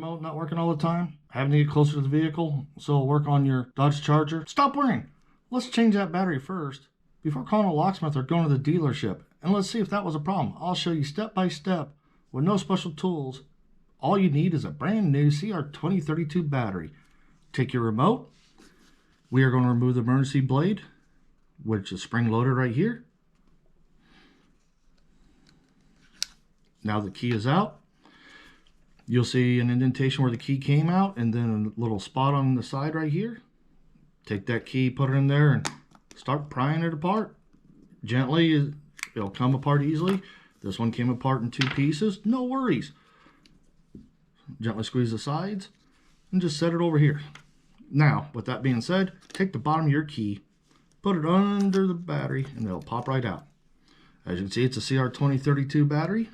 remote not working all the time, having to get closer to the vehicle so it'll work on your Dodge Charger, stop worrying. Let's change that battery first before calling a locksmith or going to the dealership. And let's see if that was a problem. I'll show you step by step with no special tools. All you need is a brand new CR2032 battery. Take your remote. We are going to remove the emergency blade, which is spring loaded right here. Now the key is out. You'll see an indentation where the key came out and then a little spot on the side right here. Take that key, put it in there, and start prying it apart. Gently, it'll come apart easily. This one came apart in 2 pieces. No worries. Gently squeeze the sides and just set it over here. Now, with that being said, take the bottom of your key, put it under the battery, and it'll pop right out. As you can see, it's a CR2032 battery.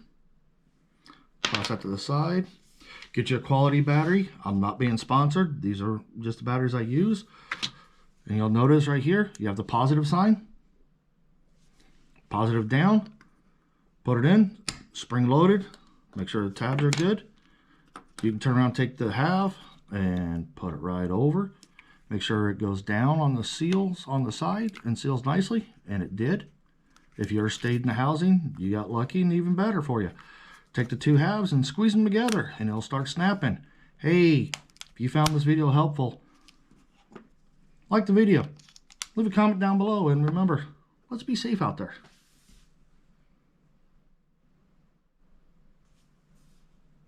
Toss that to the side. Get you a quality battery. I'm not being sponsored. These are just the batteries I use. And you'll notice right here, you have the positive sign. Positive down. Put it in. Spring loaded. Make sure the tabs are good. You can turn around, take the half, and put it right over. Make sure it goes down on the seals on the side and seals nicely. And it did. If you ever stayed in the housing, you got lucky, and even better for you. Take the 2 halves and squeeze them together and it'll start snapping. Hey, if you found this video helpful, like the video, leave a comment down below, and remember, let's be safe out there.